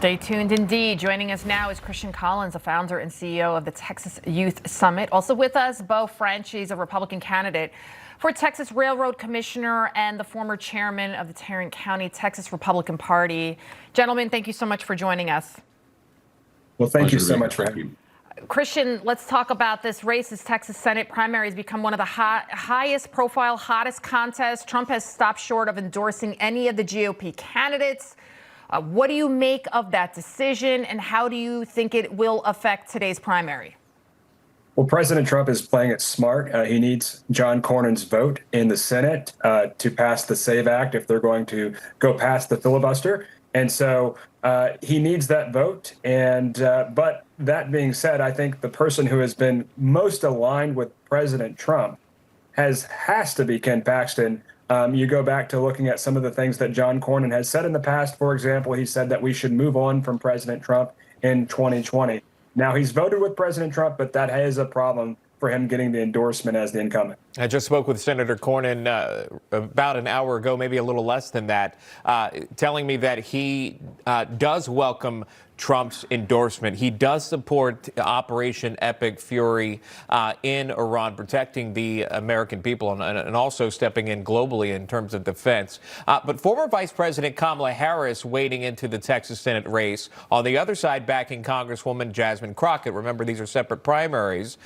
Stay tuned indeed. Joining us now is Christian Collins, the founder and CEO of the Texas Youth Summit. Also with us, Beau French, he's a Republican candidate for Texas Railroad Commissioner and the former chairman of the Tarrant County, Texas Republican Party. Gentlemen, thank you so much for joining us. Well, thank you so much for having me. Christian, let's talk about this race. This Texas Senate primary has become one of the highest profile, hottest contests. Trump has stopped short of endorsing any of the GOP candidates. What do you make of that decision, and how do you think it will affect today's primary? Well, President Trump is playing it smart. He needs John Cornyn's vote in the Senate to pass the SAVE Act if they're going to go past the filibuster. And so he needs that vote. And but that being said, I think the person who has been most aligned with President Trump has to be Ken Paxton. You go back to looking at some of the things that John Cornyn has said in the past. For example, he said that we should move on from President Trump in 2020. Now, he's voted with President Trump, but that is a problem for him getting the endorsement as the incumbent. I just spoke with Senator Cornyn about an hour ago, maybe a little less than that, telling me that he does welcome Trump's endorsement. He does support Operation Epic Fury in Iran, protecting the American people and also stepping in globally in terms of defense. But former Vice President Kamala Harris wading into the Texas Senate race. On the other side, backing Congresswoman Jasmine Crockett. Remember, these are separate primaries.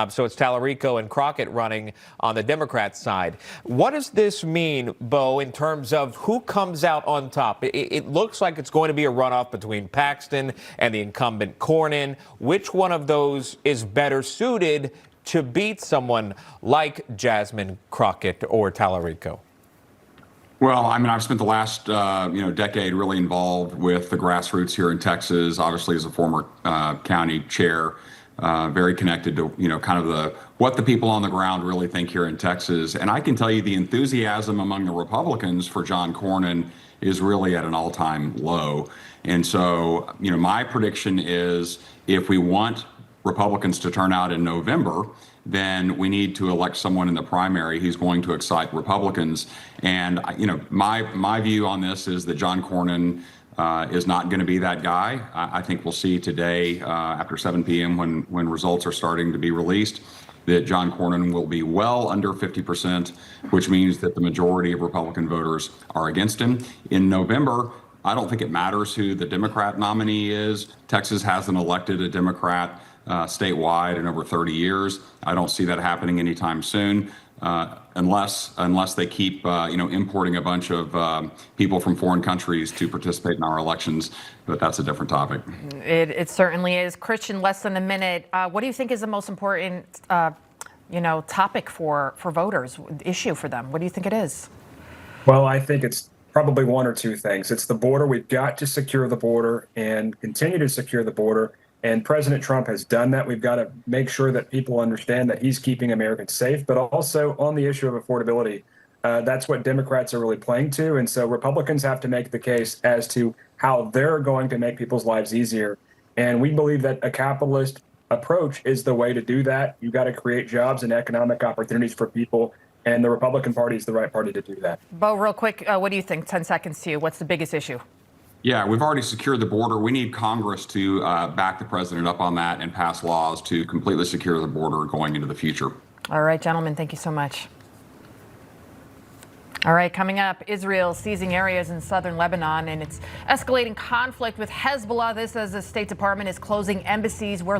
So it's Tallarico and Crockett running on the Democrat side. What does this mean, Beau, in terms of who comes out on top? It looks like it's going to be a runoff between Paxton and the incumbent Cornyn. Which one of those is better suited to beat someone like Jasmine Crockett or Tallarico? Well, I mean, I've spent the last decade really involved with the grassroots here in Texas. Obviously, as a former county chair, very connected to kind of what the people on the ground really think here in Texas. And I can tell you the enthusiasm among the Republicans for John Cornyn is really at an all-time low. And so, my prediction is if we want Republicans to turn out in November, then we need to elect someone in the primary who's going to excite Republicans. And, my view on this is that John Cornyn is not going to be that guy. I think we'll see today after 7 p.m. when results are starting to be released, that John Cornyn will be well under 50%, which means that the majority of Republican voters are against him. In November, I don't think it matters who the Democrat nominee is. Texas hasn't elected a Democrat statewide in over 30 years. I don't see that happening anytime soon, unless they keep importing a bunch of people from foreign countries to participate in our elections. But that's a different topic. It certainly is. Christian, less than a minute. What do you think is the most important topic for voters, issue for them? What do you think it is? Well, I think it's probably one or two things. It's the border. We've got to secure the border and continue to secure the border. And President Trump has done that. We've got to make sure that people understand that he's keeping Americans safe, but also on the issue of affordability. That's what Democrats are really playing to. And so Republicans have to make the case as to how they're going to make people's lives easier. And we believe that a capitalist approach is the way to do that. You've got to create jobs and economic opportunities for people. And the Republican Party is the right party to do that. Beau, real quick, what do you think? 10 seconds to you. What's the biggest issue? Yeah, we've already secured the border. We need Congress to back the president up on that and pass laws to completely secure the border going into the future. All right, gentlemen, thank you so much. All right, coming up, Israel seizing areas in southern Lebanon and it's escalating conflict with Hezbollah. This as the State Department is closing embassies where